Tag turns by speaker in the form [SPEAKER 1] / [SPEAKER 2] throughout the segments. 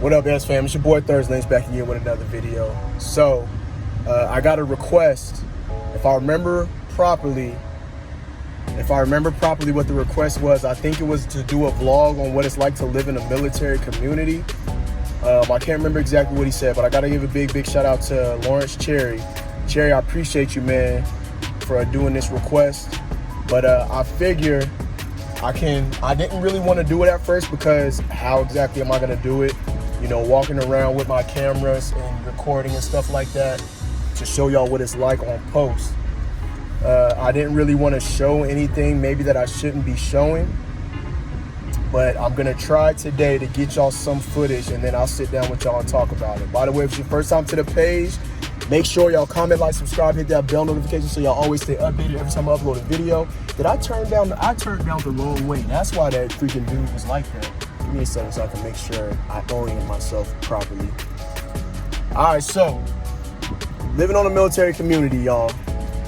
[SPEAKER 1] What up, SFAM? It's your boy Lynch back again with another video. So, I got a request. If I remember properly what the request was, I think it was to do a vlog on what it's like to live in a military community. I can't remember exactly what he said, but I gotta give a big shout out to Lawrence Cherry. Cherry, I appreciate you, man, for doing this request. But I figure I didn't really want to do it at first because how exactly am I gonna do it? You know, walking around with my cameras and recording and stuff like that to show y'all what it's like on post. I didn't really want to show anything maybe that I shouldn't be showing, but I'm gonna try today to get y'all some footage and then I'll sit down with y'all and talk about it. By the way, if it's your first time to the page, make sure y'all comment, like, subscribe, hit that bell notification so y'all always stay updated every time I upload a video. I turned down the wrong way. That's why that freaking dude was like that. Give me a second so I can make sure I orient myself properly. All right, so living on a military community, y'all.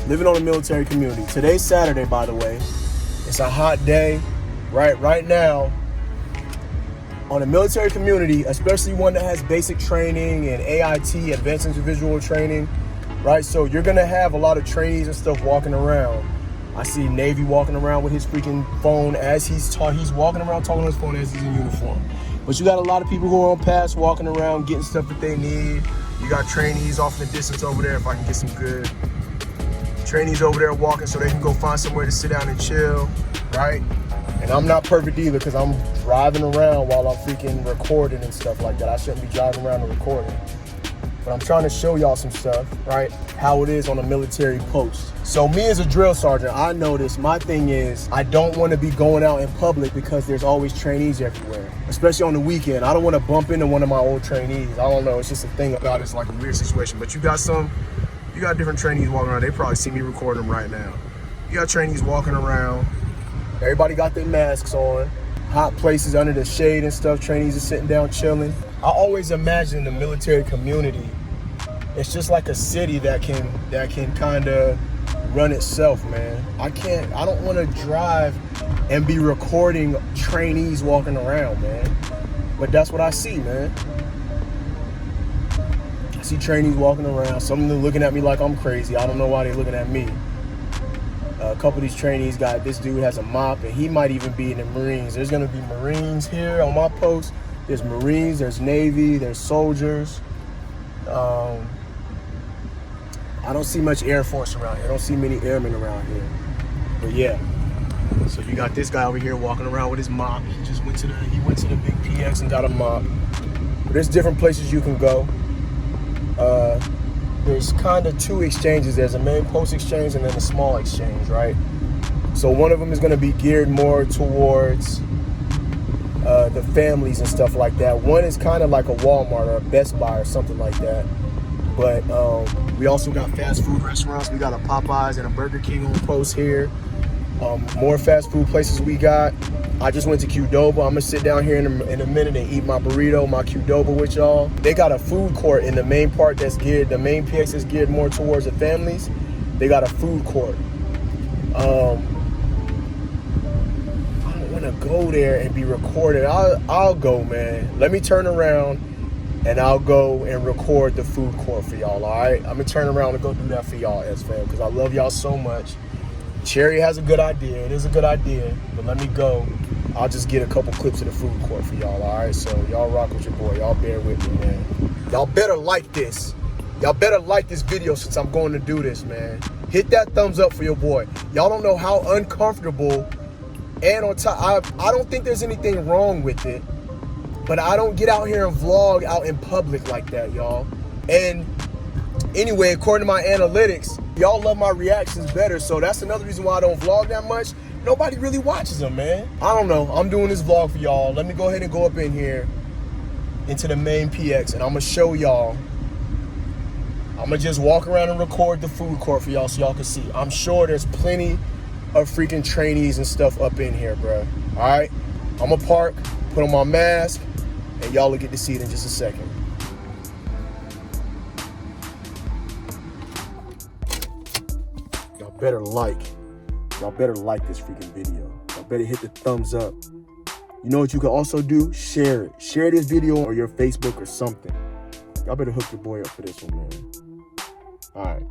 [SPEAKER 1] Living on a military community. Today's Saturday, by the way. It's a hot day. Right now, on a military community, especially one that has basic training and AIT, advanced individual training, right? So you're gonna have a lot of trainees and stuff walking around. I see Navy walking around with his freaking phone as he's walking around talking on his phone as he's in uniform. But you got a lot of people who are on pass walking around getting stuff that they need. You got trainees off in the distance over there, if I can get some good trainees over there walking so they can go find somewhere to sit down and chill, right? And I'm not perfect either because I'm driving around while I'm freaking recording and stuff like that. I shouldn't be driving around and recording. But I'm trying to show y'all some stuff, right? How it is on a military post. So me as a drill sergeant, I notice my thing is I don't want to be going out in public because there's always trainees everywhere, especially on the weekend. I don't want to bump into one of my old trainees. I don't know. It's just a thing about it. It's like a weird situation. But you got different trainees walking around. They probably see me recording them right now. You got trainees walking around. Everybody got their masks on. Hot places under the shade and stuff. Trainees are sitting down chilling. I always imagine the military community, it's just like a city that can kind of run itself, man. I don't want to drive and be recording trainees walking around, man. But that's what I see, man. I see trainees walking around. Some of them looking at me like I'm crazy. I don't know why they're looking at me. A couple of these trainees this dude has a mop, and he might even be in the Marines. There's gonna be Marines here on my post. There's Marines, there's Navy, there's soldiers. I don't see much Air Force around here. I don't see many airmen around here. But yeah. So you got this guy over here walking around with his mop. He went to the big PX and got a mop. But there's different places you can go. There's kind of two exchanges. There's a main post exchange and then a small exchange, right? So one of them is going to be geared more towards the families and stuff like that. One is kind of like a Walmart or a Best Buy or something like that. But we also got fast food restaurants. We got a Popeyes and a Burger King on post here. More fast food places we got. I just went to Qdoba. I'm gonna sit down here in a minute and eat my burrito, my Qdoba with y'all. They got a food court in the main part the main PX is geared more towards the families. They got a food court. I don't wanna go there and be recorded. I'll go, man. Let me turn around and I'll go and record the food court for y'all, all right? I'm gonna turn around and go do that for y'all, SFAM, because I love y'all so much. Cherry has a good idea. It is a good idea, but let me go. I'll just get a couple clips of the food court for y'all, all right? So y'all rock with your boy. Y'all bear with me, man. Y'all better like this. Y'all better like this video since I'm going to do this, man. Hit that thumbs up for your boy. Y'all don't know how uncomfortable and on top, I don't think there's anything wrong with it, but I don't get out here and vlog out in public like that, y'all. And anyway, according to my analytics, y'all love my reactions better, so that's another reason why I don't vlog that much. Nobody really watches them, man. I don't know. I'm doing this vlog for y'all. Let me go ahead and go up in here into the main PX, and I'm gonna show y'all. I'm gonna just walk around and record the food court for y'all so y'all can see. I'm sure there's plenty of freaking trainees and stuff up in here, bro. All right? I'm gonna park, put on my mask, and y'all will get to see it in just a second. Y'all better like this freaking video. Y'all better hit the thumbs up. You know what you can also do? Share it. Share this video on your Facebook or something. Y'all better hook your boy up for this one, man. All right.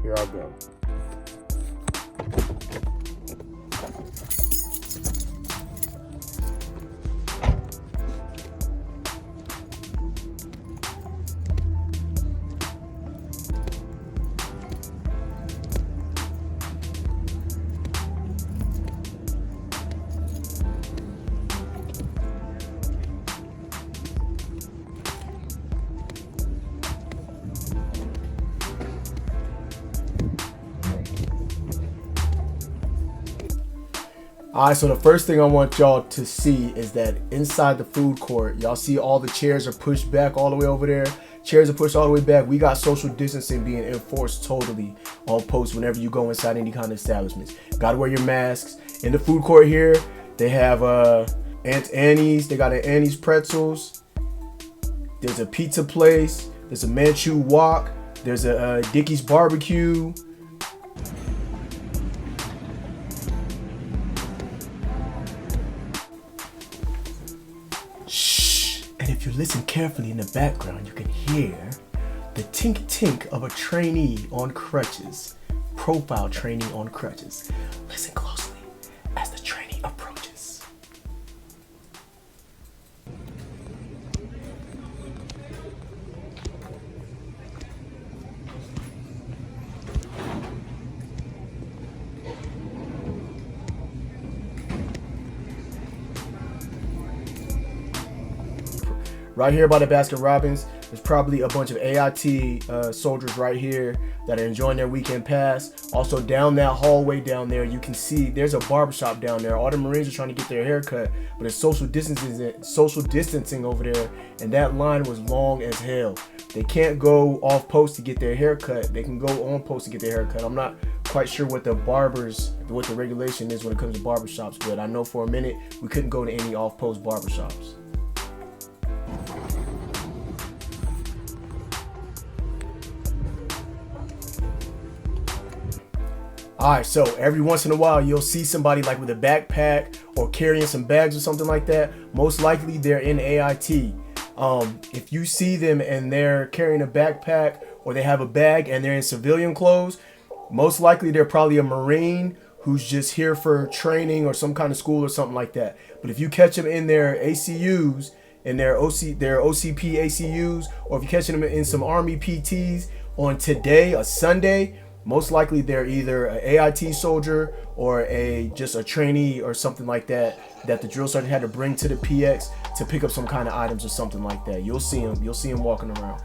[SPEAKER 1] Here I go. All right, so the first thing I want y'all to see is that inside the food court, y'all see all the chairs are pushed back all the way over there. Chairs are pushed all the way back. We got social distancing being enforced totally on post whenever you go inside any kind of establishments. Gotta wear your masks. In the food court here, they have Aunt Annie's. They got an Annie's Pretzels. There's a pizza place. There's a Manchu Wok. There's a Dickie's Barbecue. And if you listen carefully in the background, you can hear the tink-tink of a trainee on crutches. Profile trainee on crutches. Listen closely as the trainee approaches. Right here by the Baskin Robbins, there's probably a bunch of AIT soldiers right here that are enjoying their weekend pass. Also down that hallway down there, you can see there's a barbershop down there. All the Marines are trying to get their hair cut, but it's social distancing over there, and that line was long as hell. They can't go off post to get their hair cut. They can go on post to get their hair cut. I'm not quite sure what the regulation is when it comes to barbershops, but I know for a minute we couldn't go to any off post barbershops. All right, so every once in a while, you'll see somebody like with a backpack or carrying some bags or something like that. Most likely they're in AIT. If you see them and they're carrying a backpack or they have a bag and they're in civilian clothes, most likely they're probably a Marine who's just here for training or some kind of school or something like that. But if you catch them in their ACUs, in their OCP ACUs, or if you're catching them in some Army PTs on today, a Sunday, most likely they're either an AIT soldier or just a trainee or something like that the drill sergeant had to bring to the PX to pick up some kind of items or something like that. You'll see them walking around.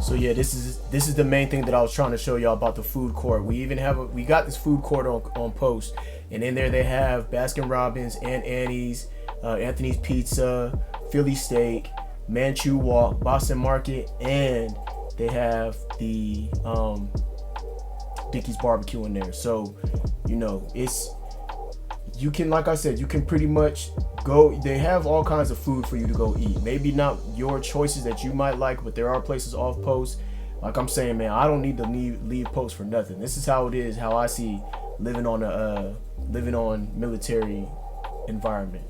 [SPEAKER 1] So yeah, this is the main thing that I was trying to show y'all about the food court. We got this food court on post, and in there they have Baskin Robbins, Aunt Annie's, Anthony's Pizza, Philly Steak, Manchu Wok, Boston Market, and they have the Dickie's Barbecue in there. So you know, you can, like I said, you can pretty much go. They have all kinds of food for you to go eat. Maybe not your choices that you might like, but there are places off post. Like I'm saying, man, I don't need to leave post for nothing. This is how it is, how I see living on military environment.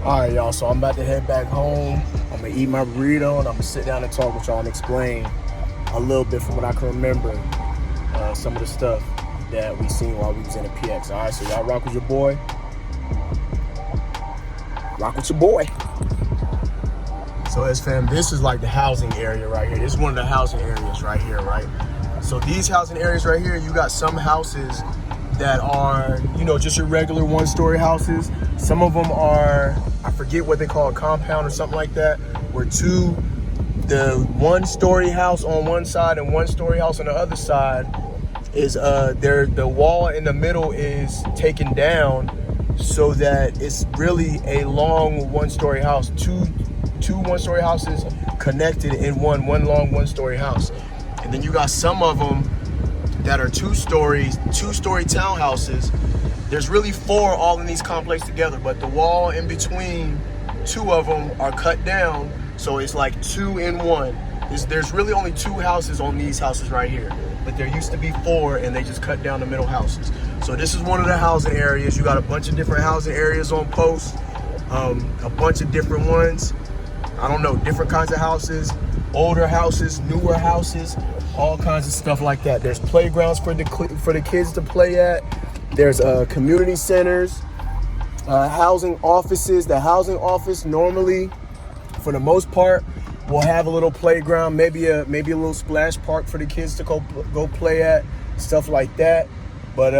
[SPEAKER 1] All right, y'all, so I'm about to head back home. I'm gonna eat my burrito and I'm gonna sit down and talk with y'all and explain a little bit from what I can remember, some of the stuff that we seen while we was in the PX. All right, so y'all rock with your boy. Rock with your boy. So SFAM, this is like the housing area right here. This is one of the housing areas right here, right? So these housing areas right here, you got some houses that are, you know, just your regular one-story houses. Some of them are, I forget what they call a compound or something like that, where the one-story house on one side and one-story house on the other side is the wall in the middle is taken down so that it's really a long one-story house. Two one-story houses connected in one long one-story house. And then you got some of them that are two-story townhouses. There's really 4 all in these complexes together, but the wall in between 2 of them are cut down, so it's like 2 in 1. There's really only 2 houses on these houses right here, but there used to be 4, and they just cut down the middle houses. So this is one of the housing areas. You got a bunch of different housing areas on post, a bunch of different ones. I don't know, different kinds of houses, older houses, newer houses, all kinds of stuff like that. There's playgrounds for the kids to play at. There's community centers, housing offices. The housing office normally, for the most part, will have a little playground, maybe a little splash park for the kids to go play at, stuff like that. But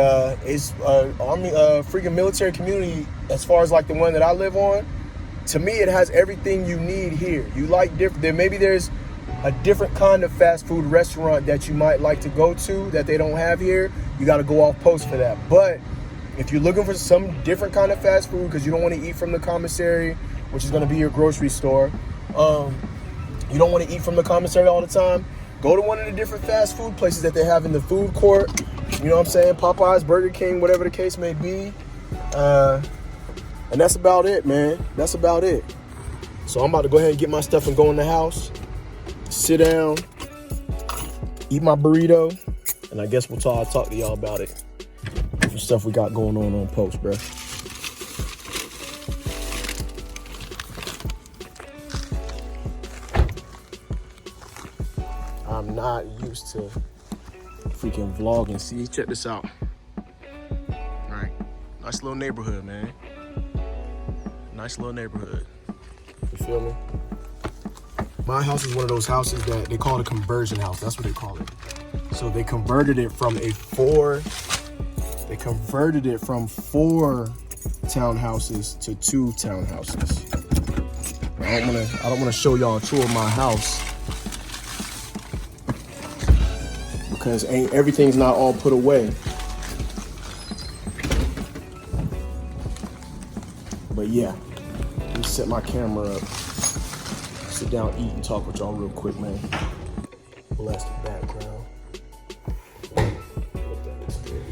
[SPEAKER 1] it's freaking military community, as far as like the one that I live on. To me, it has everything you need here. You like different. Maybe there's a different kind of fast food restaurant that you might like to go to that they don't have here. You got to go off post for that. But if you're looking for some different kind of fast food because you don't want to eat from the commissary, which is going to be your grocery store, you don't want to eat from the commissary all the time, go to one of the different fast food places that they have in the food court. You know what I'm saying? Popeyes, Burger King, whatever the case may be. And that's about it, man. That's about it. So I'm about to go ahead and get my stuff and go in the house, sit down, eat my burrito, and I guess I'll talk to y'all about it. Some stuff we got going on post, bro. I'm not used to freaking vlogging. See, check this out. All right, nice little neighborhood, man. Nice little neighborhood. You feel me? My house is one of those houses that they call it a conversion house. That's what they call it. So they converted it from four townhouses to 2 townhouses. I don't wanna show y'all a tour of my house because everything's not all put away. But yeah, let me set my camera up, sit down, eat, and talk with y'all real quick, man. Bless the background. Hope that looks good.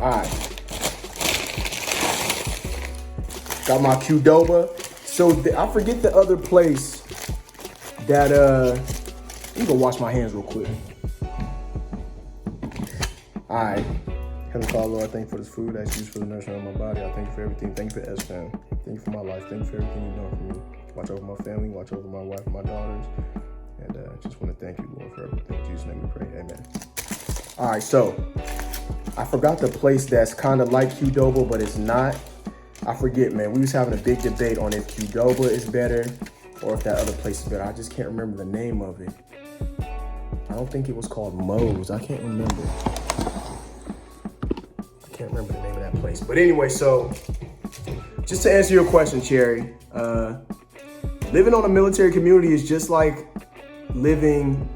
[SPEAKER 1] All right. Got my Qdoba. So I forget the other place that, let me go wash my hands real quick. All right. Heavenly Father, Lord, I thank you for this food. I ask you for the nourishment of my body. I thank you for everything. Thank you for SFAM. Thank you for my life. Thank you for everything you've done for me. Watch over my family. Watch over my wife and my daughters. And just want to thank you, Lord, for everything. In Jesus' name we pray. Amen. All right. So I forgot the place that's kind of like Qdoba, but it's not. I forget, man. We was having a big debate on if Qdoba is better or if that other place is better. I just can't remember the name of it. I don't think it was called Moe's. I can't remember. I can't remember the name of that place. But anyway, so just to answer your question, Cherry, living on a military community is just like living,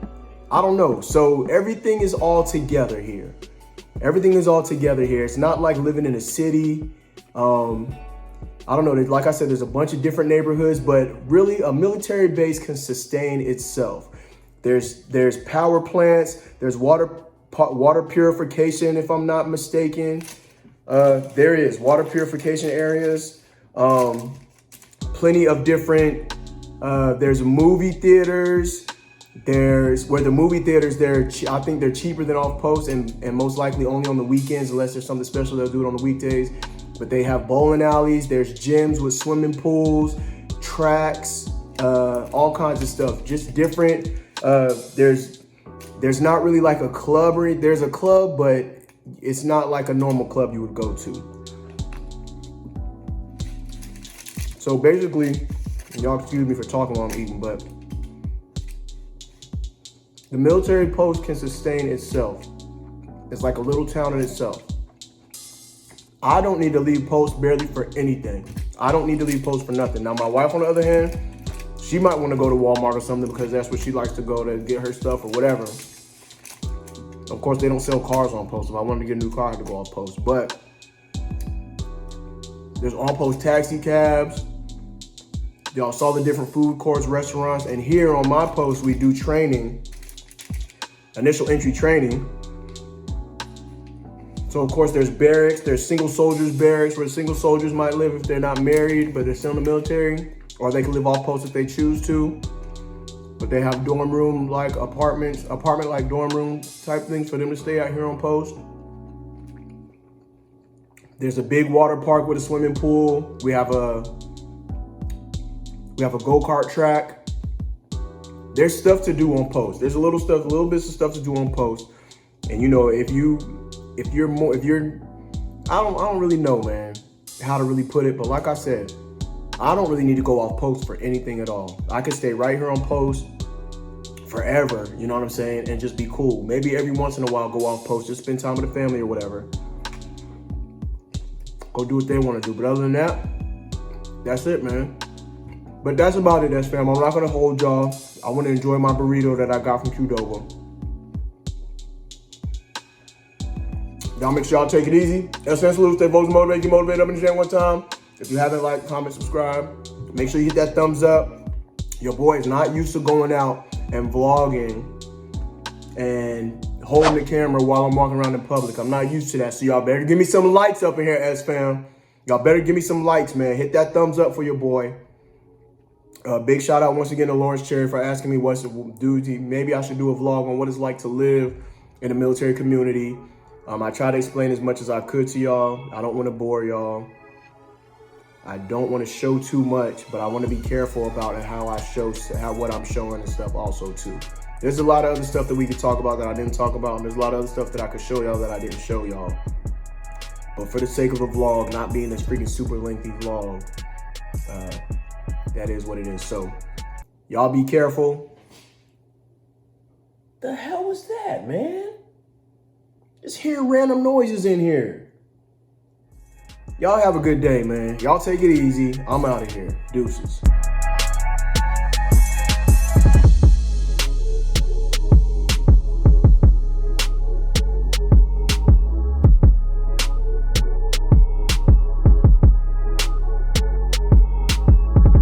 [SPEAKER 1] I don't know. So everything is all together here. Everything is all together here. It's not like living in a city. I don't know. Like I said, there's a bunch of different neighborhoods, but really a military base can sustain itself. There's power plants. There's water purification, if I'm not mistaken. There is water purification areas. Plenty of different, there's movie theaters. There's where the movie theaters, I think they're cheaper than off post and most likely only on the weekends, unless there's something special, they'll do it on the weekdays. But they have bowling alleys. There's gyms with swimming pools, tracks, all kinds of stuff. Just different. There's not really like a club or there's a club, but it's not like a normal club you would go to. So basically, y'all excuse me for talking while I'm eating, but the military post can sustain itself. It's like a little town in itself. I don't need to leave post barely for anything. I don't need to leave post for nothing. Now, my wife, on the other hand, She might want to go to Walmart or something because that's where she likes to go to get her stuff or whatever. Of course, they don't sell cars on post. If I wanted to get a new car, I had to go off post. But there's on post taxi cabs. Y'all saw the different food courts, restaurants. And here on my post, we do training, initial entry training. So of course there's barracks, there's single soldiers barracks where single soldiers might live if they're not married, but they're still in the military, or they can live off post if they choose to. But they have dorm room like apartment like dorm room type things for them to stay out here on post. There's a big water park with a swimming pool. We have a go-kart track. There's stuff to do on post. There's little bits of stuff to do on post. And you know, I don't really know, man, how to really put it. But like I said, I don't really need to go off post for anything at all. I could stay right here on post forever, you know what I'm saying? And just be cool. Maybe every once in a while go off post, just spend time with the family or whatever. Go do what they want to do. But other than that, that's it, man. But that's about it, SFAM. I'm not going to hold y'all. I want to enjoy my burrito that I got from Qdoba. Y'all make sure y'all take it easy. SFAM salute, stay focused, motivated, get motivated up in the channel one time. If you haven't liked, comment, subscribe. Make sure you hit that thumbs up. Your boy is not used to going out and vlogging and holding the camera while I'm walking around in public. I'm not used to that. So y'all better give me some likes up in here, SFAM. Y'all better give me some likes, man. Hit that thumbs up for your boy. Big shout out once again to Lawrence Cherry for asking me what to do. Maybe I should do a vlog on what it's like to live in the military community. I try to explain as much as I could to y'all. I don't want to bore y'all. I don't want to show too much, but I want to be careful about how I show, what I'm showing and stuff also too. There's a lot of other stuff that we could talk about that I didn't talk about, and there's a lot of other stuff that I could show y'all that I didn't show y'all. But for the sake of a vlog, not being this freaking super lengthy vlog, that is what it is. So y'all be careful. The hell was that, man? Just hearing random noises in here. Y'all have a good day, man. Y'all take it easy. I'm out of here. Deuces.